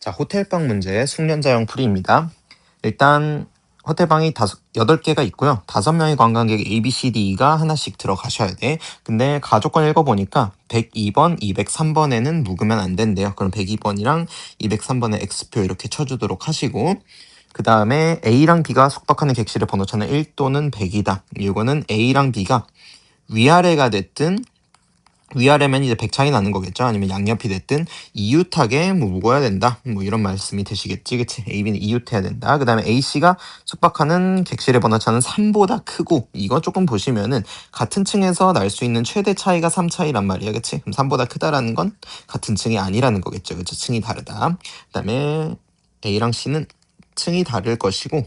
자, 호텔방 문제 숙련자형 풀이입니다. 일단 호텔방이 8개가 있고요. 5명의 관광객 A, B, C, D가 하나씩 들어가셔야 돼. 근데 가족권 읽어보니까 102번, 203번에는 묵으면 안 된대요. 그럼 102번이랑 203번에 X표 이렇게 쳐주도록 하시고, 그 다음에 A랑 B가 숙박하는 객실의 번호차는 1 또는 100이다. 이거는 A랑 B가 위아래가 됐든 위아래면 이제 100 차이 나는 거겠죠. 아니면 양옆이 됐든 이웃하게 묵어야 된다. 이런 말씀이 되시겠지. 그치? A, B는 이웃해야 된다. 그 다음에 A씨가 숙박하는 객실의 번호차는 3보다 크고, 이거 조금 보시면은 같은 층에서 날 수 있는 최대 차이가 3 차이란 말이야. 그치? 그럼 3보다 크다라는 건 같은 층이 아니라는 거겠죠. 그쵸? 층이 다르다. 그 다음에 A랑 C는 층이 다를 것이고,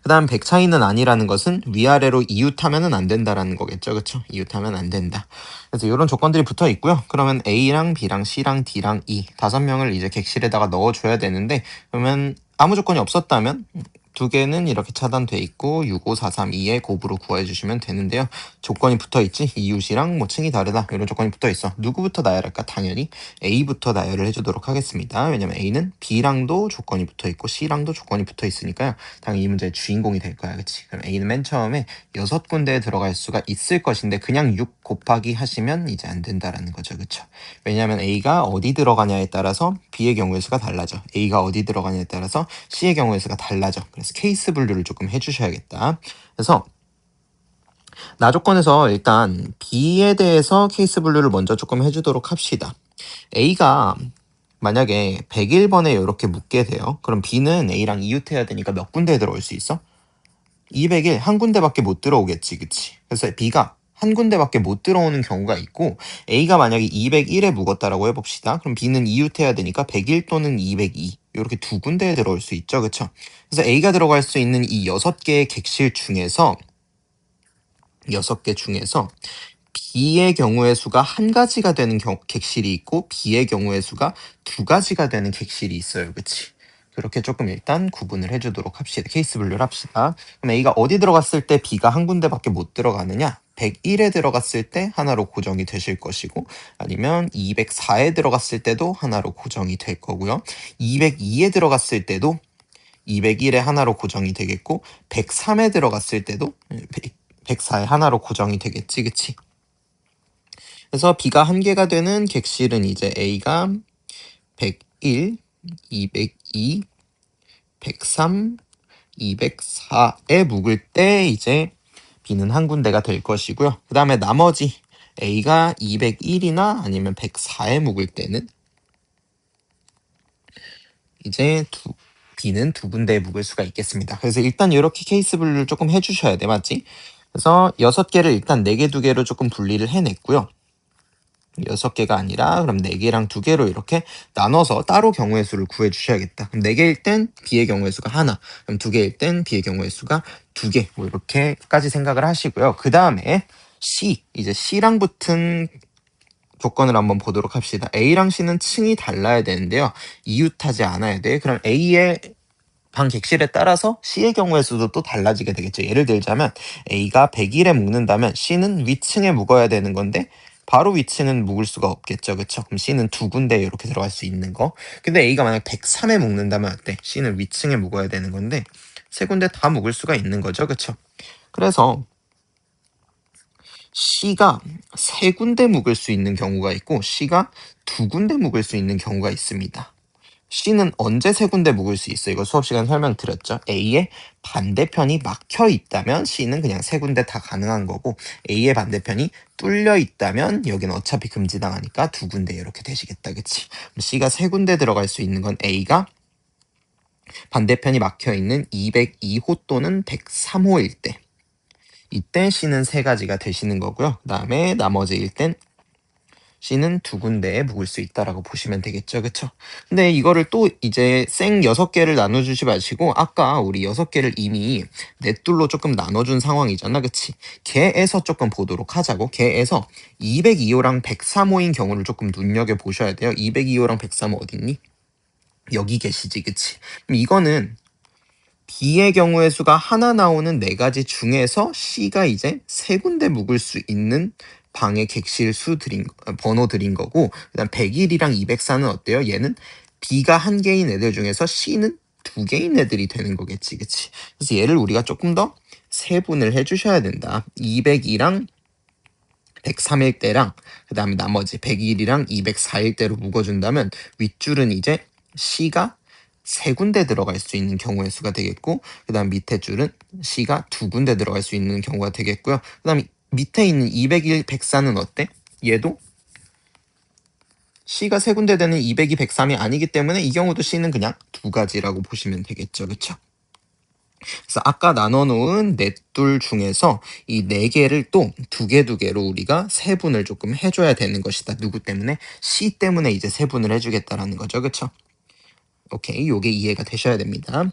그 다음 100 차이는 아니라는 것은 위아래로 이웃하면 안 된다라는 거겠죠. 그쵸? 이웃하면 안 된다. 그래서 이런 조건들이 붙어 있고요. 그러면 A랑 B랑 C랑 D랑 E 5명을 이제 객실에다가 넣어줘야 되는데, 그러면 아무 조건이 없었다면 2개는 이렇게 차단돼 있고 65432에 곱으로 구해주시면 되는데요. 조건이 붙어있지. 이웃이랑 층이 다르다 이런 조건이 붙어있어. 누구부터 나열할까? 당연히 A부터 나열을 해주도록 하겠습니다. 왜냐면 A는 B랑도 조건이 붙어있고 C랑도 조건이 붙어있으니까요. 당연히 이 문제의 주인공이 될 거야. 그치? 그럼 A는 맨 처음에 6군데에 들어갈 수가 있을 것인데 그냥 6 곱하기 하시면 이제 안 된다라는 거죠. 그쵸? 왜냐면 A가 어디 들어가냐에 따라서 B의 경우의 수가 달라져. A가 어디 들어가냐에 따라서 C의 경우의 수가 달라져. 그래서 케이스 분류를 조금 해주셔야겠다. 그래서 나조건에서 일단 B에 대해서 케이스 분류를 먼저 조금 해주도록 합시다. A가 만약에 101번에 이렇게 묻게 돼요. 그럼 B는 A랑 이웃해야 되니까 몇 군데에 들어올 수 있어? 201, 한 군데밖에 못 들어오겠지. 그치? 그래서 B가 한 군데밖에 못 들어오는 경우가 있고, A가 만약에 201에 묵었다라고 해봅시다. 그럼 B는 이웃해야 되니까 101 또는 202 이렇게 2군데에 들어올 수 있죠. 그쵸? 그래서 A가 들어갈 수 있는 이 6개의 객실 중에서 6개 중에서 B의 경우의 수가 한 가지가 되는 객실이 있고 B의 경우의 수가 2가지가 되는 객실이 있어요. 그치? 그렇게 조금 일단 구분을 해주도록 합시다. 케이스 분류를 합시다. 그럼 A가 어디 들어갔을 때 B가 한 군데밖에 못 들어가느냐? 101에 들어갔을 때 하나로 고정이 되실 것이고, 아니면 204에 들어갔을 때도 하나로 고정이 될 거고요. 202에 들어갔을 때도 201에 하나로 고정이 되겠고, 103에 들어갔을 때도 104에 하나로 고정이 되겠지. 그치? 그래서 B가 한 개가 되는 객실은 이제 A가 101, 202, 103, 204에 묵을 때 이제 B는 한 군데가 될 것이고요. 그 다음에 나머지 A가 201이나 아니면 104에 묵을 때는 이제 B는 2군데에 묵을 수가 있겠습니다. 그래서 일단 이렇게 케이스 분류를 조금 해주셔야 돼. 맞지? 그래서 6개를 일단 4개, 2개로 조금 분리를 해냈고요. 6개가 아니라 그럼 4개랑 2개로 이렇게 나눠서 따로 경우의 수를 구해주셔야겠다. 그럼 4개일 땐 B의 경우의 수가 하나, 그럼 2개일 땐 B의 경우의 수가 2개, 이렇게까지 생각을 하시고요. 그 다음에 C, 이제 C랑 붙은 조건을 한번 보도록 합시다. A랑 C는 층이 달라야 되는데요. 이웃하지 않아야 돼. 그럼 A의 방 객실에 따라서 C의 경우의 수도 또 달라지게 되겠죠. 예를 들자면 A가 101에 묵는다면 C는 위층에 묵어야 되는 건데 바로 위층은 묵을 수가 없겠죠. 그쵸? 그럼 C는 2군데 이렇게 들어갈 수 있는 거. 근데 A가 만약 103에 묵는다면 어때? C는 위층에 묵어야 되는 건데 3군데 다 묵을 수가 있는 거죠. 그쵸? 그래서 C가 3군데 묵을 수 있는 경우가 있고 C가 2군데 묵을 수 있는 경우가 있습니다. C는 언제 3군데 묵을 수 있어? 이거 수업 시간 설명드렸죠. A의 반대편이 막혀 있다면 C는 그냥 3군데 다 가능한 거고, A의 반대편이 뚫려 있다면 여기는 어차피 금지당하니까 2군데 이렇게 되시겠다. 그치? C가 3군데 들어갈 수 있는 건 A가 반대편이 막혀 있는 202호 또는 103호일 때, 이때 C는 3가지가 되시는 거고요. 그 다음에 나머지일 땐 C는 2군데에 묵을 수 있다라고 보시면 되겠죠. 그쵸? 근데 이거를 또 이제 생 6개를 나눠주지 마시고 아까 우리 6개를 이미 넷둘로 조금 나눠준 상황이잖아. 그치? 걔에서 조금 보도록 하자고. 걔에서 202호랑 103호인 경우를 조금 눈여겨보셔야 돼요. 202호랑 103호 어딨니? 여기 계시지. 그치? 그럼 이거는 B의 경우의 수가 하나 나오는 4가지 중에서 C가 이제 3군데 묵을 수 있는 방의 객실 수 번호 드린 거고, 그 다음 101이랑 204는 어때요? 얘는 B가 한 개인 애들 중에서 C는 두 개인 애들이 되는 거겠지, 그치? 그래서 얘를 우리가 조금 더 세분을 해주셔야 된다. 202랑 103일 때랑 그 다음에 나머지 101이랑 204일 때로 묶어준다면 윗줄은 이제 C가 세 군데 들어갈 수 있는 경우의 수가 되겠고 그 다음 밑에 줄은 C가 두 군데 들어갈 수 있는 경우가 되겠고요. 그 다음에 밑에 있는 201, 104는 어때? 얘도 C가 세 군데 되는 202, 103이 아니기 때문에 이 경우도 C는 그냥 두 가지라고 보시면 되겠죠. 그쵸? 그래서 아까 나눠놓은 넷둘 중에서 이 네 개를 또 두 개 두 개로 우리가 세분을 조금 해줘야 되는 것이다. 누구 때문에? C 때문에 이제 세분을 해주겠다라는 거죠. 그쵸? 오케이, 요게 이해가 되셔야 됩니다.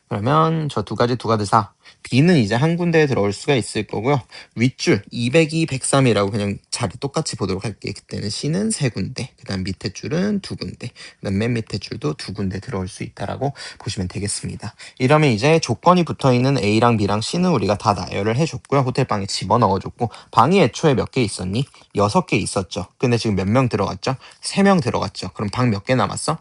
그러면 저 두 가지 4. B는 이제 한 군데에 들어올 수가 있을 거고요. 윗줄 202, 103이라고 그냥 자리 똑같이 보도록 할게요. 그때는 C는 세 군데, 그 다음 밑에 줄은 두 군데, 그 다음 맨 밑에 줄도 두 군데 들어올 수 있다라고 보시면 되겠습니다. 이러면 이제 조건이 붙어있는 A랑 B랑 C는 우리가 다 나열을 해줬고요. 호텔방에 집어넣어줬고 방이 애초에 몇 개 있었니? 6개 있었죠. 근데 지금 몇 명 들어갔죠? 3명 들어갔죠. 그럼 방 몇 개 남았어?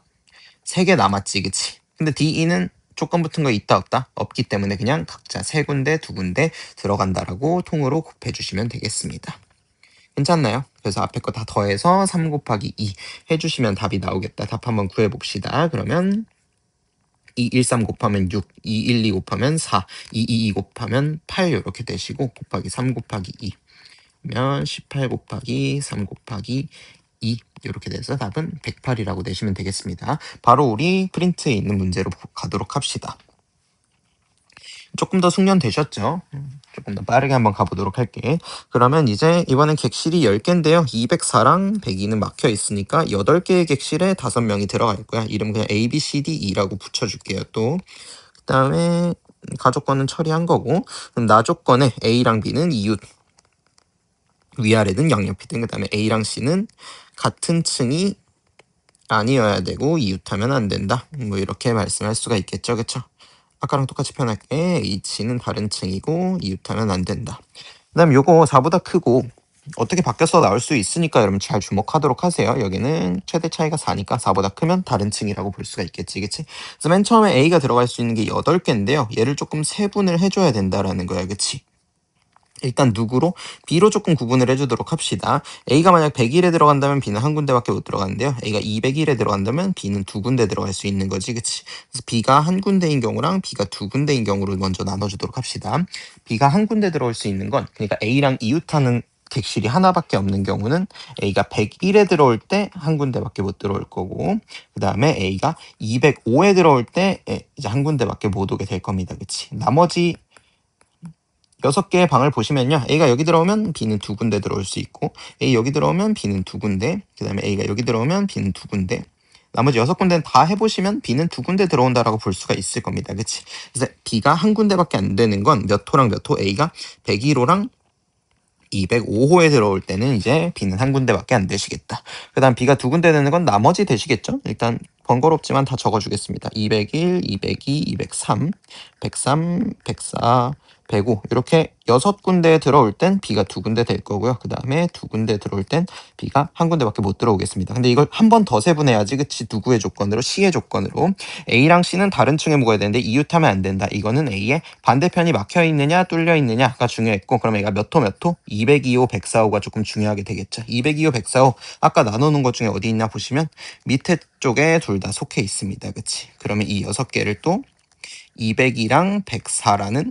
3개 남았지, 그치? 근데 D, E는 조건 붙은 거 있다 없다? 없기 때문에 그냥 각자 세 군데 두 군데 들어간다라고 통으로 곱해주시면 되겠습니다. 괜찮나요? 그래서 앞에 거 다 더해서 3 곱하기 2 해주시면 답이 나오겠다. 답 한번 구해봅시다. 그러면 213 곱하면 6, 212 곱하면 4, 222 곱하면 8 이렇게 되시고 곱하기 3 곱하기 2 면 18 곱하기 3 곱하기 2 이렇게 돼서 답은 108이라고 내시면 되겠습니다. 바로 우리 프린트에 있는 문제로 가도록 합시다. 조금 더 숙련되셨죠? 조금 더 빠르게 한번 가보도록 할게. 그러면 이제 이번엔 객실이 10개인데요. 204랑 102는 막혀 있으니까 8개의 객실에 5명이 들어갈 거야. 이름 그냥 A, B, C, D, E라고 붙여줄게요. 또 그 다음에 가족권은 처리한 거고 그럼 나족권에 A랑 B는 이웃 위아래든 양옆이든 그 다음에 A랑 C는 같은 층이 아니어야 되고 이웃하면 안 된다. 뭐 이렇게 말씀할 수가 있겠죠. 그쵸? 아까랑 똑같이 표현할게. H는 다른 층이고 이웃하면 안 된다. 그 다음 요거 4보다 크고 어떻게 바뀌어서 나올 수 있으니까 여러분 잘 주목하도록 하세요. 여기는 최대 차이가 4니까 4보다 크면 다른 층이라고 볼 수가 있겠지. 그치? 그래서 맨 처음에 A가 들어갈 수 있는 게 8개인데요. 얘를 조금 세분을 해줘야 된다라는 거야. 그치? 일단 누구로? B로 조금 구분을 해주도록 합시다. A가 만약 101에 들어간다면 B는 한 군데밖에 못 들어가는데요. A가 201에 들어간다면 B는 두 군데 들어갈 수 있는 거지, 그치? 그래서 B가 한 군데인 경우랑 B가 두 군데인 경우로 먼저 나눠주도록 합시다. B가 한 군데 들어올 수 있는 건, 그러니까 A랑 이웃하는 객실이 하나밖에 없는 경우는 A가 101에 들어올 때 한 군데밖에 못 들어올 거고, 그 다음에 A가 205에 들어올 때 이제 한 군데밖에 못 오게 될 겁니다, 그치? 나머지 6개의 방을 보시면요. A가 여기 들어오면 B는 두 군데 들어올 수 있고 A 여기 들어오면 B는 두 군데 그 다음에 A가 여기 들어오면 B는 두 군데 나머지 6군데는 다 해보시면 B는 두 군데 들어온다라고 볼 수가 있을 겁니다. 그치? 그래서 B가 한 군데밖에 안 되는 건 몇 호랑 몇 호? A가 101호랑 205호에 들어올 때는 이제 B는 한 군데밖에 안 되시겠다. 그 다음 B가 두 군데 되는 건 나머지 되시겠죠? 일단 번거롭지만 다 적어주겠습니다. 201, 202, 203, 103, 104, 105 이렇게 6군데에 들어올 땐 B가 두 군데 될 거고요. 그 다음에 두 군데 들어올 땐 B가 한 군데밖에 못 들어오겠습니다. 근데 이걸 한 번 더 세분해야지. 그치? 누구의 조건으로? C의 조건으로. A랑 C는 다른 층에 묵어야 되는데 이웃하면 안 된다. 이거는 A의 반대편이 막혀 있느냐 뚫려 있느냐가 중요했고 그럼 A가 몇 호 몇 호? 202호 104호가 조금 중요하게 되겠죠. 202호 104호 아까 나누는 것 중에 어디 있냐 보시면 밑에 쪽에 둘 다 속해 있습니다. 그치? 그러면 이 6개를 또 202랑 104라는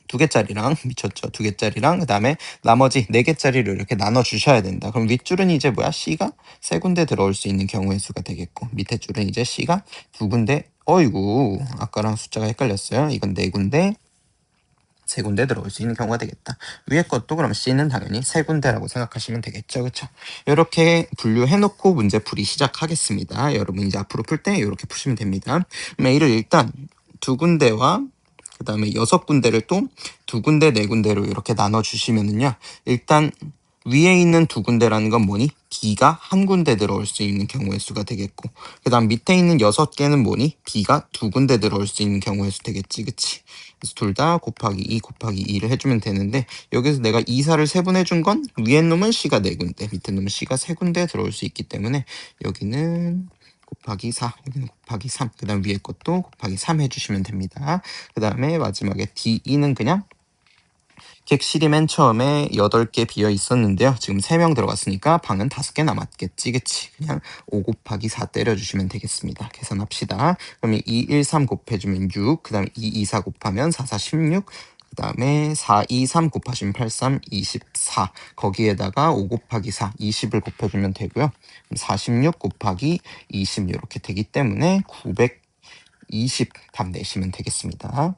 두 개짜리랑 미쳤죠. 두 개짜리랑 그 다음에 나머지 4개짜리를 이렇게 나눠 주셔야 된다. 그럼 윗줄은 이제 뭐야? C가 세 군데 들어올 수 있는 경우의 수가 되겠고 밑에 줄은 이제 C가 두 군데 어이구 아까랑 숫자가 헷갈렸어요. 이건 4군데 세 군데 들어올 수 있는 경우가 되겠다. 위에 것도 그럼 C는 당연히 세 군데라고 생각하시면 되겠죠. 그쵸? 이렇게 분류해놓고 문제풀이 시작하겠습니다. 여러분 이제 앞으로 풀 때 이렇게 푸시면 됩니다. A를 일단 두 군데와 그 다음에 6군데를 또 두 군데, 4군데로 이렇게 나눠주시면은요. 일단 위에 있는 두 군데라는 건 뭐니? B가 한 군데 들어올 수 있는 경우의 수가 되겠고, 그 다음 밑에 있는 6개는 뭐니? B가 두 군데 들어올 수 있는 경우의 수 되겠지, 그치? 그래서 둘 다 곱하기 2 곱하기 2를 해주면 되는데, 여기서 내가 2, 4를 세분해준 건 위에 놈은 C가 4군데, 밑에 놈은 C가 3군데 들어올 수 있기 때문에 여기는 곱하기 4, 여기는 곱하기 3, 그 다음 위에 것도 곱하기 3 해주시면 됩니다. 그 다음에 마지막에 D2는 그냥 객실이 맨 처음에 8개 비어 있었는데요. 지금 3명 들어갔으니까 방은 5개 남았겠지, 그치? 그냥 5 곱하기 4 때려주시면 되겠습니다. 계산합시다. 그러면 2, 1, 3 곱해주면 6, 그 다음에 2, 2, 4 곱하면 4, 4, 16, 그 다음에 4, 2, 3 곱하시면 8, 3, 24. 거기에다가 5 곱하기 4, 20을 곱해주면 되고요. 46 곱하기 20 이렇게 되기 때문에 920 답 내시면 되겠습니다.